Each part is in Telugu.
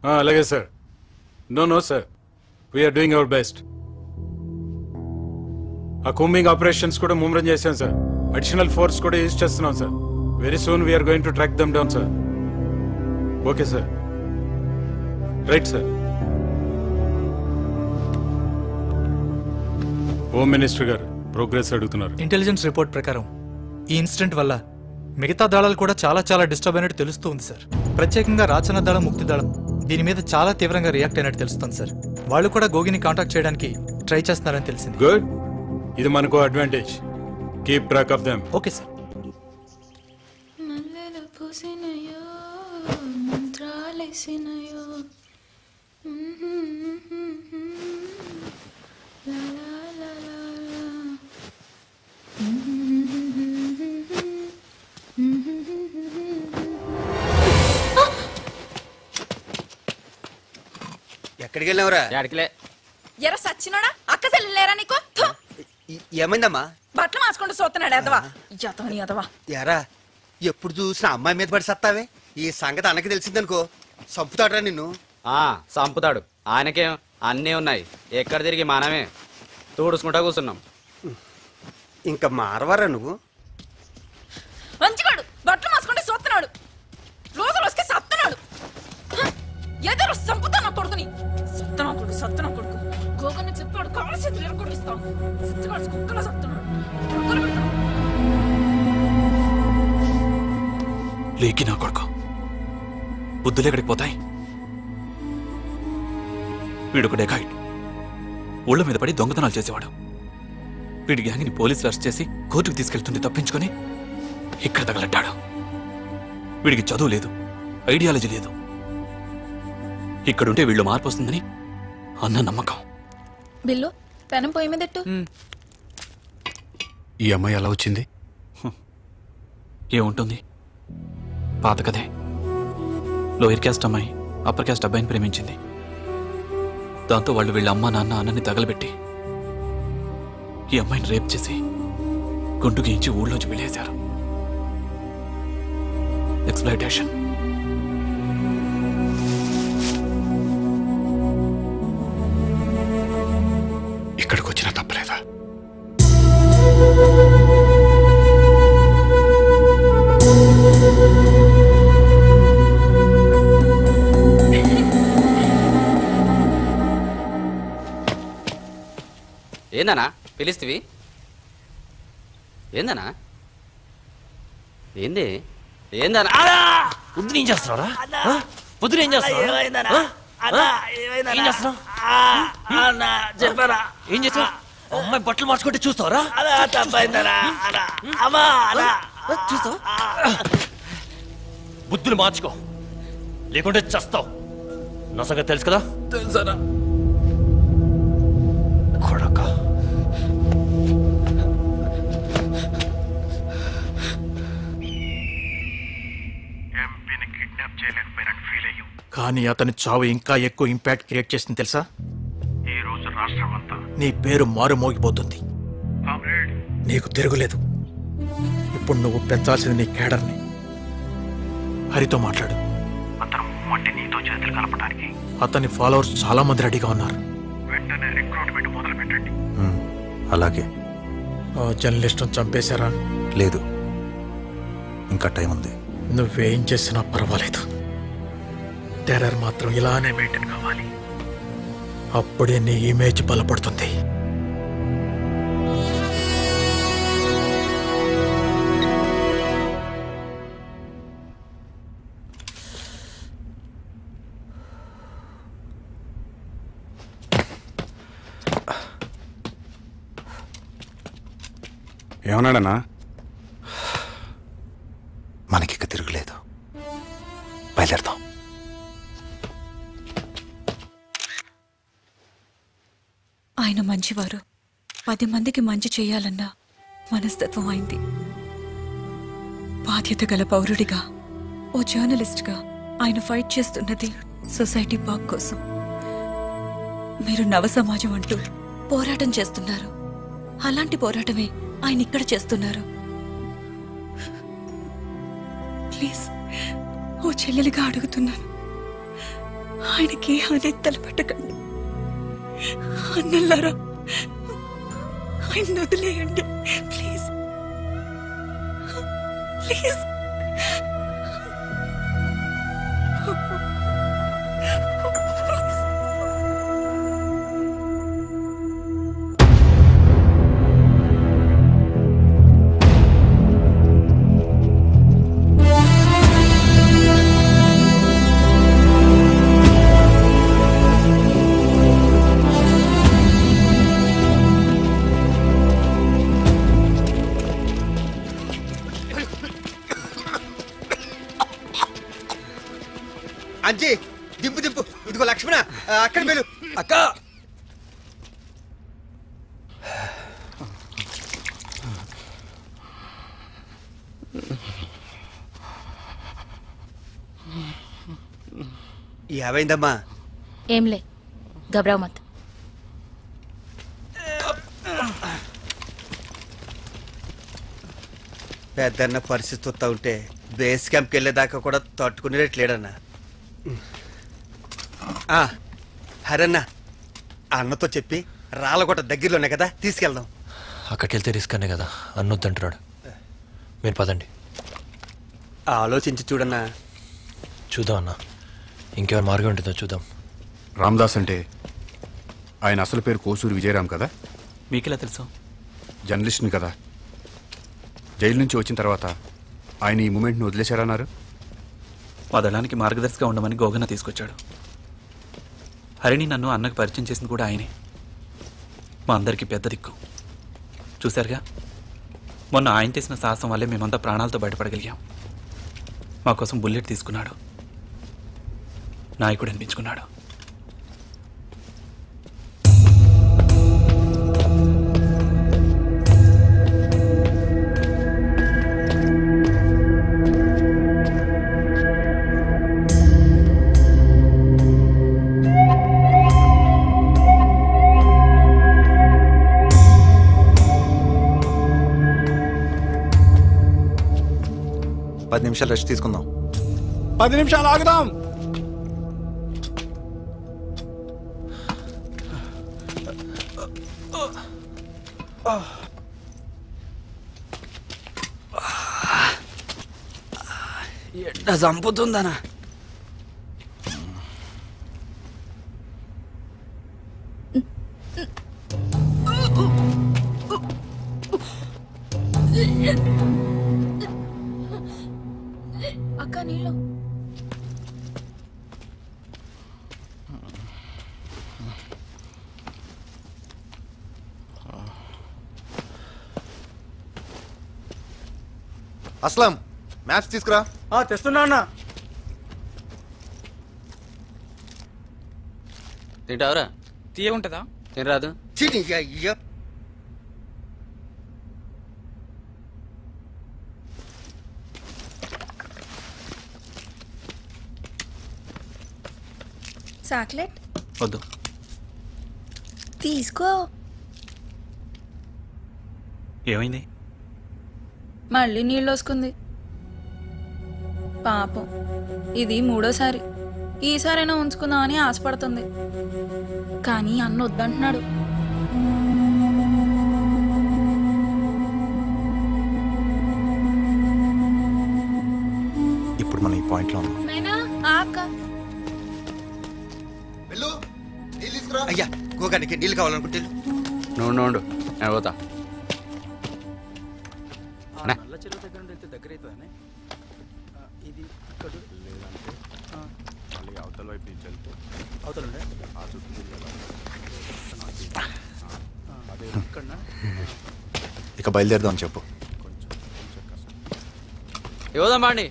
అలాగే sir. No sir, we're doing our best. ఆ కూంబింగ్ ఆపరేషన్స్ కూడా ముమ్మరం చేశాం సార్. అడిషనల్ ఫోర్స్ కూడా యూజ్ చేస్తున్నాం సార్. Very soon we're going to track them down sir. Okay sir, right sir. Home minister గారు ప్రోగ్రెస్ అడుగుతున్నారు. ఇంటెలిజెన్స్ రిపోర్ట్ ప్రకారం ఈ ఇన్సిడెంట్ వల్ల మిగతా దళాలు కూడా చాలా డిస్టర్బ్ అయినట్టు తెలుస్తూ ఉంది సార్. ప్రత్యేకంగా రాచన దళం, ముక్తి దళం దీని మీద చాలా తీవ్రంగా రియాక్ట్ అయినట్టు తెలుస్తుంది సార్. వాళ్ళు కూడా గోగిని కాంటాక్ట్ చేయడానికి ట్రై చేస్తున్నారని తెలిసింది. గుడ్, ఇది మనకు advantage. Keep track of them. Okay sir. ఎక్కడికి వెళ్ళావురా? ఎక్కడికిలే. ఎర సచ్చినోడా? అక్క చెల్లెలేరా నీకు? ఏమైందమ్మా? బట్టలు మార్చుకుంటూ చూస్తున్నాడు ఎదవా. ఎదవని ఎదవా. ఎరా ఎప్పుడు చూసినా అమ్మాయి మీద పడి సత్తావే. ఈ సంగతి అన్నకి తెలిసిందనుకో సంపుతాడరా నిన్ను. సంపుతాడు. ఆయనకేం అన్నీ ఉన్నాయి. ఎక్కడ తిరిగి మనమే తూడుసుకుంటా కూర్చున్నాం. ఇంకా మారవారా నువ్వు? మంచిగాడు బట్టలు మార్చుకుంటూ చూస్తున్నాడు. రోజుకి సత్తనాడు. ఎదురు సంపుతా నా కొడుకుని. సత్తనా కొడుకు గోగని చెప్పాడు. కాళ్ళ చేతులు ఎరకొట్టిస్తాం. కుక్కలా సత్తున్నాడు. లేకి నా కొడుకు బుద్ధులు ఎక్కడికి పోతాయి? వీడొక డెకాయిట్. ఊళ్ళ మీద పడి దొంగతనాలు చేసేవాడు. వీడి గ్యాంగ్ని పోలీసులు అరెస్ట్ చేసి కోర్టుకు తీసుకెళ్తుంటే తప్పించుకొని ఇక్కడ తగలడ్డాడు. వీడికి చదువు లేదు, ఐడియాలజీ లేదు. ఇక్కడుంటే వీళ్ళు మార్పు వస్తుందని అన్న నమ్మకం. బిల్లు పెనం పొయ్యి మీద పెట్టు. ఈ అమ్మాయి ఎలా వచ్చింది? ఏముంటుంది, పాత కథే. లోయర్ క్యాస్ట్ అమ్మాయి అప్పర్ క్యాస్ట్ అబ్బాయిని ప్రేమించింది. దాంతో వాళ్ళు వీళ్ళ అమ్మ నాన్న అన్నని తగలబెట్టి ఈ అమ్మాయిని రేప్ చేసి గుండు గీయించి ఊళ్ళోంచి వెళ్ళేశారు. ఎక్స్‌ప్లాయిటేషన్. ఇక్కడికి వచ్చినా తప్పలేదా? ఏందనా పిలిస్తవి? ఏందనా? ఏంది? ఏందనా? పొద్దున ఏం చేస్తున్నారా? పొద్దున ఏం చేస్తున్నావు? ఏం చేస్తావు? అమ్మాయి బట్టలు మార్చుకుంటే చూస్తావరా? చూస్తావు? బుద్ధులు మార్చుకో, లేకుంటే చస్తావు. నా సంగతి తెలుసు కదా? తెలుసా కొడక. కానీ అతని చావు ఇంకా ఎక్కువ ఇంపాక్ట్ క్రియేట్ చేసింది తెలుసా? ఈ రోజు రాష్ట్రమంతా నీ పేరు మారుమోగిపోతుంది. నీకు తిరుగులేదు. ఇప్పుడు నువ్వు పెంచాల్సింది నీ కేడర్ని. హరితో మాట్లాడు. అతను మట్టి నీతో చేతులు కలపడానికి అతని ఫాలోవర్స్ చాలా మంది రెడీగా ఉన్నారు. వెంటనే రిక్రూట్మెంట్ మొదలు పెట్టండి. అలాగే. జర్నలిస్ట్ను చంపేశారా? లేదు, ఇంకా టైం ఉంది. నువ్వేం చేసినా పర్వాలేదు. టెర్రర్ మాత్రం ఇలానే మెయింటైన్ కావాలి. అప్పుడే నీ ఇమేజ్ బలపడుతుంది. ఏమన్నాడన్నా? మనకిక తిరుగులేదు, బయలుదేరదాం. ఆయన మంచివారు. 10 మందికి మంచి చేయాలన్న మనస్తత్వం అయింది. బాధ్యత గల పౌరుడిగా, ఓ జర్నలిస్ట్గా ఆయన ఫైట్ చేస్తున్నది సొసైటీ బాగ్ కోసం. మీరు నవ సమాజం అంటూ పోరాటం చేస్తున్నారు. అలాంటి పోరాటమే ఆయన ఇక్కడ చేస్తున్నారు. ప్లీజ్, ఓ చెల్లెలిగా అడుగుతున్నాను, ఆయనకి హాని తలపెట్టకండి. అన్నల్లారా, ఆయన వదిలేయండి ప్లీజ్ ప్లీజ్. అంజీ దింపు దింపు. ఇదిగో లక్ష్మణ అక్కడ వెళ్ళు. అక్క ఏమైందమ్మా? ఏంలే, గబరావు మత్. పెద్దన్న పరిస్థితి వస్తా ఉంటే బేస్ క్యాంప్కి వెళ్ళేదాకా కూడా తట్టుకునేట్లేడన్నా. హరన్న అన్నతో చెప్పి రాళ్ళగొట్ట దగ్గరలోనే కదా, తీసుకెళ్దాం. అక్కడికి వెళ్తే రిస్క్ అనే కదా అన్నొద్దంటున్నాడు. మీరు పదండి. ఆలోచించి చూడన్నా. చూద్దాం అన్న, ఇంకేమైనా మార్గం ఉంటుందో చూద్దాం. రామదాస్ అంటే ఆయన అసలు పేరు కోసూరి విజయరామ్ కదా? మీకెలా తెలుసు? జర్నలిస్ట్ని కదా. జైలు నుంచి వచ్చిన తర్వాత ఆయన ఈ మూమెంట్ను వదిలేశారన్నారు. మా దళానికి మార్గదర్శిగా ఉండమని గోగన్న తీసుకొచ్చాడు. హరిని నన్ను అన్నకు పరిచయం చేసింది కూడా ఆయనే. మా అందరికీ పెద్ద దిక్కు. చూశారుగా, మొన్న ఆయన చేసిన సాహసం వల్లే మేమంతా ప్రాణాలతో బయటపడగలిగాం. మా కోసం బుల్లెట్ తీసుకున్నాడు, నాయకుడు అనిపించుకున్నాడు. పది నిమిషాలు రెస్ట్ తీసుకుందాం. 10 నిమిషాలు ఆగుదాం. ఎండ చంపుతుందనా? అక్క నీళ్ళు. అస్లాం, మ్యాప్స్ తీసుకురా. తెస్తున్నా అన్న. తింటావరా? తీయ ఉంటుందా? తినరాదు. చాక్లెట్ వద్దు. తీసుకో. ఏమైంది? మళ్ళీ నీళ్ళు వస్తుంది. పాపం, ఇది 3వసారి. ఈసారైనా ఉంచుకుందాం అని ఆశపడుతుంది, కానీ అన్న వద్దంటున్నాడు. ఇప్పుడు మనం ఈ పాయింట్లో ఉన్నాం. అయ్యా, గోగానికి నీళ్ళు కావాలనుకుంటే నువ్వు నేను పోతా. నల్ల చెరువు దగ్గర నుండి వెళ్తే దగ్గర అవుతుందనే. ఇది ఇక్కడ అవతల వైపు నుంచి వెళ్తే అవతల ఇక బయలుదేరదాం చెప్పు. ఇవ్వదాం బాండి.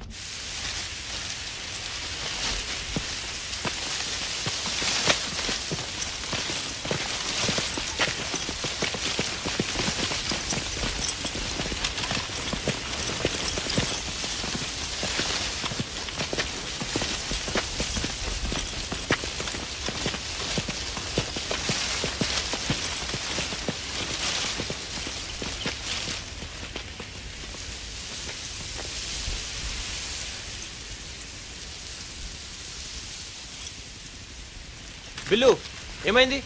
బిల్లు ఏమైంది?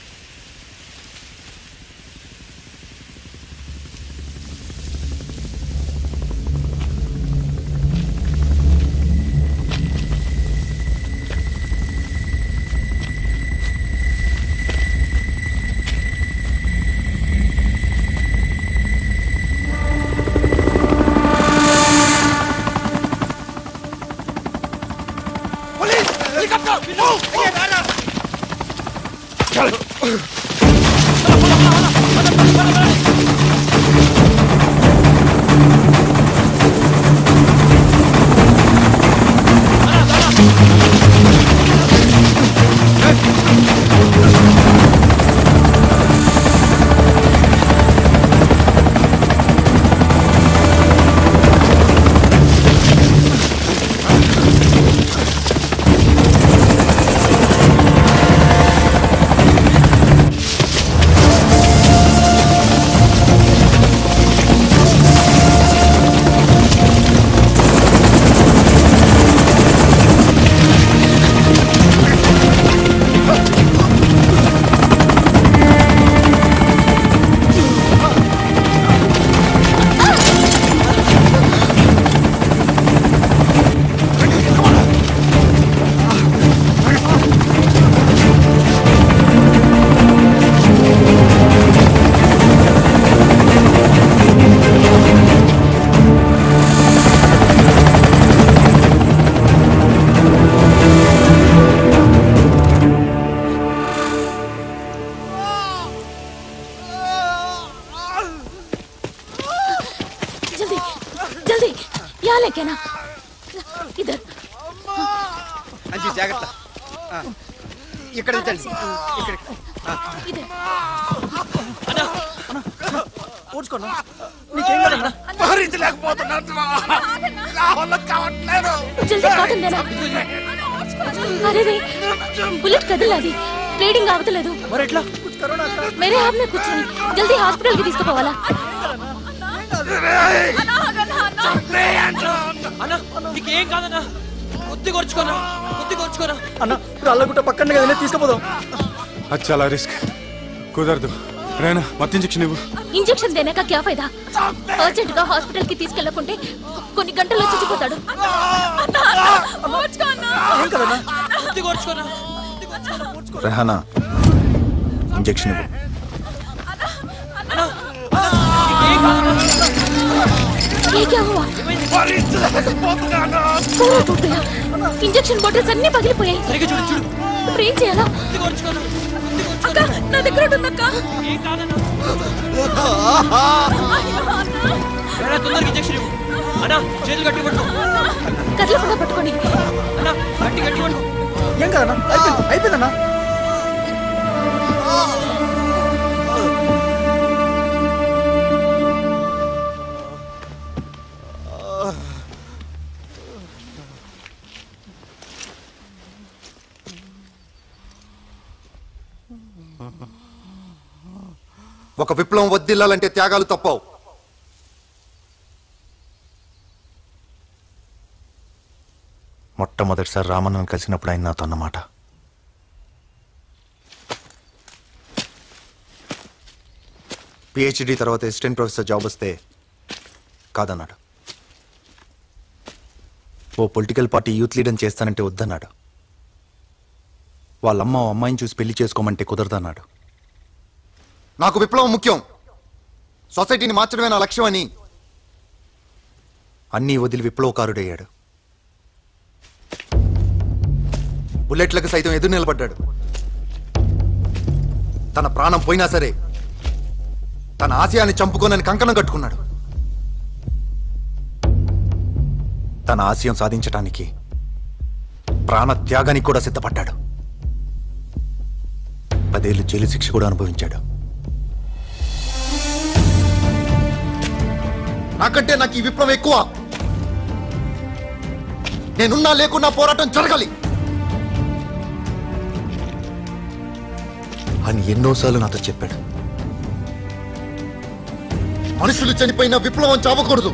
జాగ్రత్త. ఇక్కడ ఊడ్చుకోనా? నీకేం కాదన్నా? बुलेट కదలాది బ్లీడింగ్ అవతలేదు మరి ఎట్లా? मेरे हाथ में कुछ नहीं जल्दी हॉस्पिटल की తీసుకుపోవాలా? అన్న నీకేం కాదన్నా, కొద్ది కొర్చుకోనా అన్న. రాళ్ళగుట్ట పక్కనే కదా, తీసుకుపోదాం. అది చాలా రిస్క్, కుదరదు. రేనా మత్తు ఇంజెక్షన్ ఇవ్వు. ఇంజెక్షన్ देने का क्या फायदा? अर्जेंट గా హాస్పిటల్ కి తీసుకెళ్లకుంటే కొన్ని గంటల్లో చచ్చిపోతాడు. ఏం కదన్నా? కొద్ది కొర్చుకోనా. రెహానా ఇంజెక్షన్ ఇవ్వు. ये क्या हुआ? पूरा टूट गया. ఇంజెక్షన్ బాటిల్స్ అన్ని పగిలిపోయాయి. సరిగ్గా చూడు చూడు. ఇప్పుడు ఏం చేయాలా? కొద్ది కొర్చుకోనా. అక్క నా దగ్గర ఉందక్క. ఏం కాదన్నా. ఏడా తొందరగా ఇంజెక్షన్ ఇవ్వు. అన్నా చేతులు గట్టి పట్టు. కదలకుండా పట్టుకోండి. అన్నా గట్టి పట్టు. ఏం కదన్నా? అయిపోయిందన్నా. ఒక విప్లవం వద్దిల్లాలంటే త్యాగాలు తప్పవు. మొట్టమొదటిసారి రామన్నను కలిసినప్పుడు ఆయన నాతో అన్నమాట, పిహెచ్డి తర్వాత అసిస్టెంట్ ప్రొఫెసర్ జాబ్ వస్తే కాదన్నాడు. ఓ పొలిటికల్ పార్టీ యూత్ లీడర్ చేస్తానంటే వద్దన్నాడు. వాళ్ళమ్మ అమ్మాయిని చూసి పెళ్లి చేసుకోమంటే కుదరదన్నాడు. నాకు విప్లవం ముఖ్యం, సొసైటీని మార్చడమే నా లక్ష్యం అని అన్నీ వదిలి విప్లవకారుడయ్యాడు. బుల్లెట్లకు సైతం ఎదురు నిలబడ్డాడు. తన ప్రాణం పోయినా సరే తన ఆశయాన్ని చంపుకోనని కంకణం కట్టుకున్నాడు. తన ఆశయం సాధించటానికి ప్రాణ త్యాగానికి కూడా సిద్ధపడ్డాడు. 10 ఏళ్ళు జైలు శిక్ష కూడా అనుభవించాడు. నాకంటే నాకు ఈ విప్లవం ఎక్కువ. నేనున్నా లేకున్నా పోరాటం జరగాలి అని ఎన్నోసార్లు నాతో చెప్పాడు. మనుషులు చనిపోయిన విప్లవం చావకూడదు.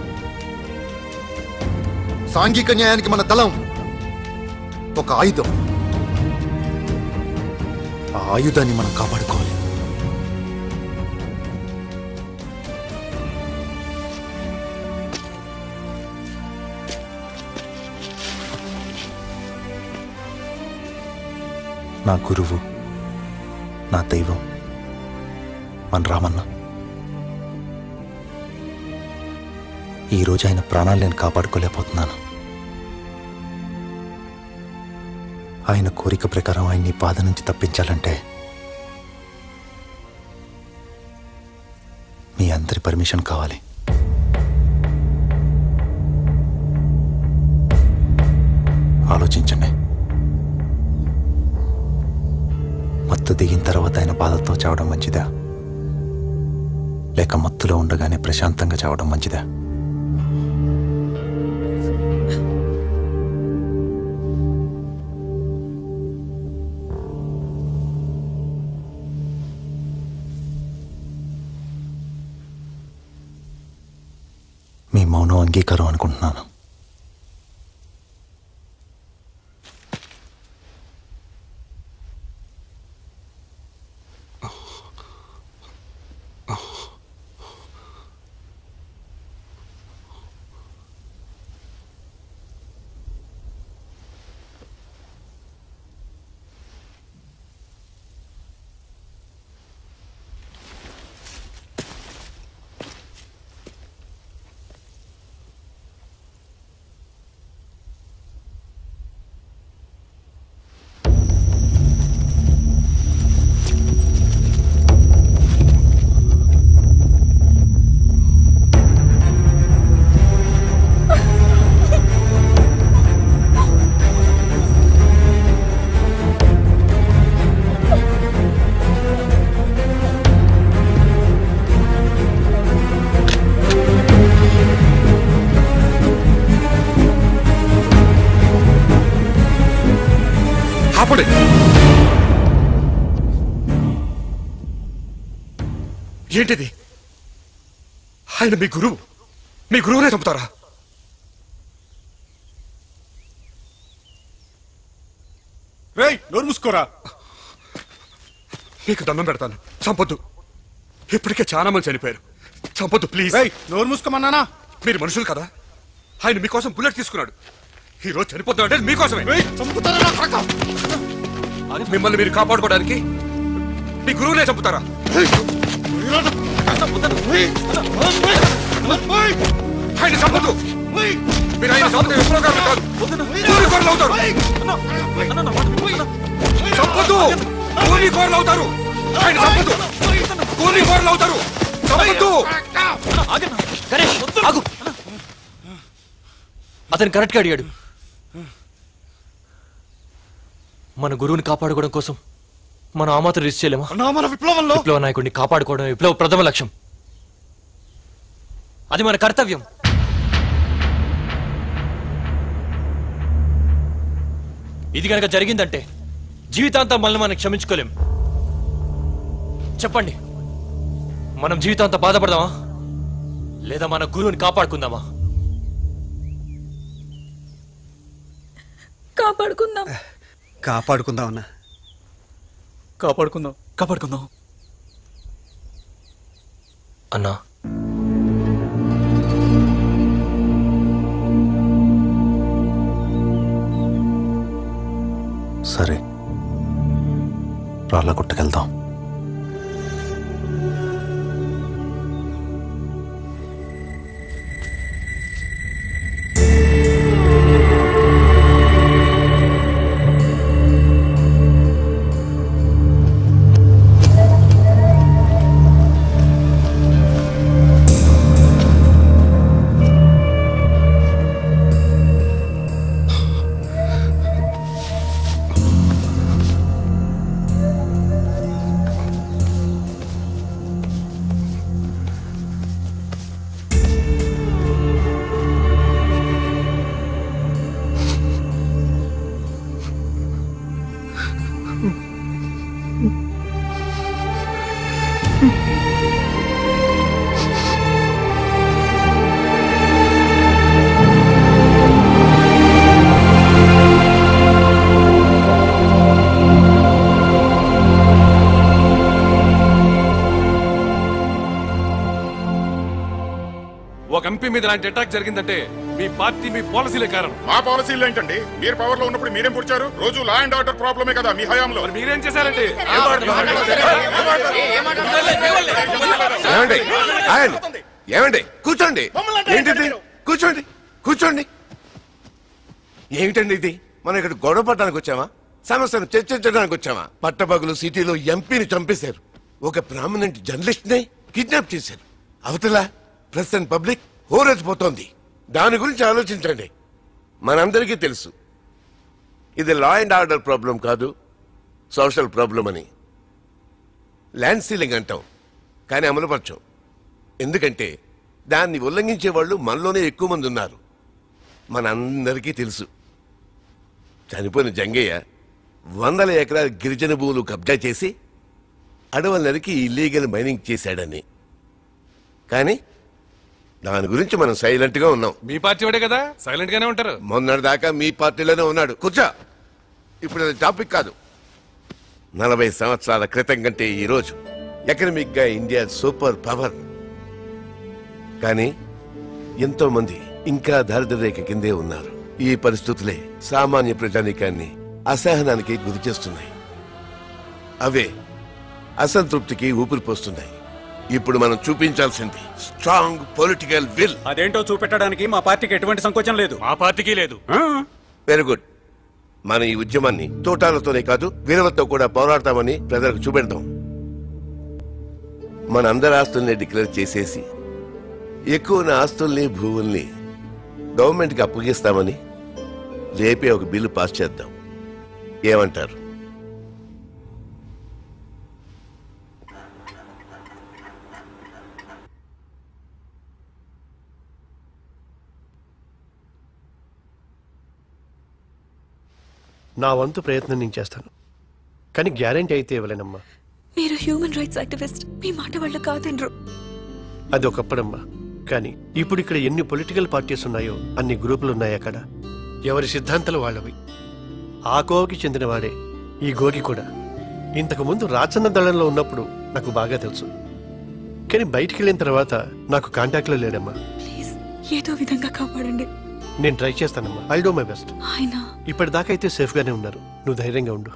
సాంఘిక న్యాయానికి మన దళం ఒక ఆయుధం. ఆ ఆయుధాన్ని మనం కాపాడుకోవాలి. నా గురువు, నా దైవం మన రామన్న. ఈరోజు ఆయన ప్రాణాలు నేను కాపాడుకోలేకపోతున్నాను. ఆయన కోరిక ప్రకారం ఆయన్ని బాధ నుంచి తప్పించాలంటే మీ అందరి పర్మిషన్ కావాలి. ఆలోచించండి. మత్తు దిగిన తర్వాత ఆయన బాధతో చావడం మంచిదా, లేక మత్తులో ఉండగానే ప్రశాంతంగా చావడం మంచిదా? మీ మౌనం అంగీకారం అనుకుంటున్నాను. ఏంటిది? ఆయన మీ గురువు, మీ గురువునే చంపుతారా? రేయ్, నోరు మూసుకోరా. నీకు దండం పెడతాను, చంపొద్దు. ఇప్పటికే చాలా మంది చనిపోయారు, చంపొద్దు ప్లీజ్. నోరు మూసుకోమన్నానా? మీరు మనుషులు కదా. ఆయన మీకోసం బుల్లెట్ తీసుకున్నాడు. ఈ రోజు చనిపోతాడు అంటే మీకోసమే. మిమ్మల్ని మీరు కాపాడుకోవడానికి మీ గురువునే చంపుతారా? ఆయన చంపొద్దు. మీరు ఆయన చంపితే విప్లవకారులు కాదు, కూలికోరలు అవుతారు. చంపొద్దు, కూలికోరలు అవుతారు. ఆయన చంపొద్దు, కూలికోరలు అవుతారు. చంపొద్దు. అతను కరెక్ట్గా అడిగాడు. మన గురువుని కాపాడుకోవడం కోసం మనం ఆ మాత్రం రిస్క్ చేయలేమా? మన విప్లవంలో విప్లవ నాయకుడిని కాపాడుకోవడం విప్లవ ప్రథమ లక్ష్యం. అది మన కర్తవ్యం. ఇది కనుక జరిగిందంటే జీవితాంతం మనల్ని మనం క్షమించుకోలేం. చెప్పండి, మనం జీవితాంతం బాధపడదామా లేదా మన గురువుని కాపాడుకుందామా? కాపాడుకుందాం. కాపాడుకుందాం అన్నా. కాపాడుకుందాం, కాపాడుకుందాం అన్నా. సరే, రాళ్ళ గుట్టకెళ్దాం. మీద ఇలాంటి అటాక్ జరిగిందంటే మీ పార్టీ మీ పాలసీలే కారణం. మా పాలసీలు ఏంటండి? మీరు పవర్ లో ఉన్నప్పుడు మీరేం పొడిచారు? రోజు లా అండ్ ఆర్డర్ ప్రాబ్లమే కదా మీ హయాంలో. మీరేం చేశారండి? ఏమండి కూర్చోండి. ఏంటిది? కూర్చోండి కూర్చోండి. ఏమిటండి ఇది? మనం ఇక్కడ గొడవ పడడానికి వచ్చామా? సమస్యను చర్చించడానికి వచ్చామా? పట్టపగలు సిటీలో ఎంపీని చంపేశారు. ఒక ప్రామినెంట్ జర్నలిస్ట్ ని కిడ్నాప్ చేశారు. అవతల ప్రెస్ అండ్ పబ్లిక్ హోరెత్తిపోతోంది. దాని గురించి ఆలోచించండి. మనందరికీ తెలుసు ఇది లా అండ్ ఆర్డర్ ప్రాబ్లం కాదు, సోషల్ ప్రాబ్లం అని. ల్యాండ్ సీలింగ్ అంటాం కానీ అమలుపరచం. ఎందుకంటే దాన్ని ఉల్లంఘించే వాళ్ళు మనలోనే ఎక్కువ మంది ఉన్నారు. మనందరికీ తెలుసు చనిపోయిన జంగయ్య 100 ఎకరాల గిరిజన భూములు కబ్జా చేసి అడవుల నరికి ఇల్లీగల్ మైనింగ్ చేశాడని. కానీ దాని గురించి మనం సైలెంట్ గా ఉన్నాం. మీ పార్టీ వాడే కదా, సైలెంట్ గానే ఉంటారు. మొన్నటిదాకా మీ పార్టీలోనే ఉన్నాడు. కూర్చో. ఇప్పుడు అది టాపిక్ కాదు. 40 సంవత్సరాల క్రితం కంటే ఈరోజు ఎకనమిక్ గా ఇండియా సూపర్ పవర్. కానీ ఎంతో మంది ఇంకా దారిద్ర్య రేఖ కిందే ఉన్నారు. ఈ పరిస్థితులే సామాన్య ప్రజానీకాన్ని అసహనానికి గురి చేస్తున్నాయి. అవే అసంతృప్తికి ఊపిరి పోస్తున్నాయి. ఇప్పుడు మనం చూపించాల్సింది స్ట్రాంగ్ పొలిటికల్ విల్. అదేంటో చూపెట్టడానికి మా పార్టీకి ఎటువంటి సంకోచం లేదు. మా పార్టీకి లేదు. Very good. మన ఈ ఉద్యమాన్ని తోటాలతోనే కాదు వీరవతో కూడా పోరాడతామని ప్రజలకు చూపెడతాం. మన అందరి ఆస్తుల్ని డిక్లేర్ చేసేసి ఎక్కువ ఆస్తుల్ని భూముల్ని గవర్నమెంట్కి అప్పగిస్తామని రేపే ఒక బిల్లు పాస్ చేద్దాం. ఏమంటారు? నా వంతు ప్రయత్నం నేను చేస్తాను, కానీ గ్యారెంటీ అయితే ఇవ్వలేనమ్మా. మీరు హ్యూమన్ రైట్స్ యాక్టివిస్ట్, మీ మాట వాళ్ళు కాదనరు. అది ఒకప్పుడమ్మా, కానీ ఇప్పుడు ఇక్కడ ఎన్ని పొలిటికల్ పార్టీస్ ఉన్నాయో అన్ని గ్రూపులు ఉన్నాయి. అక్కడ ఎవరి సిద్ధాంతాలు వాళ్ళవి. ఆ కోవకి చెందినవాడే ఈ గోగి కూడా. ఇంతకు ముందు రాచన్న దళంలో ఉన్నప్పుడు నాకు బాగా తెలుసు, కానీ బయటికి వెళ్ళిన తర్వాత నాకు కాంటాక్ట్లో లేడమ్మా. ప్లీజ్ ఏదో విధంగా కాపాడండి. నేను ట్రై చేస్తానమ్మా. I do my best. ఆయన ఇప్పటిదాకా అయితే సేఫ్ గానే ఉన్నారు. నువ్వు ధైర్యంగా ఉండు.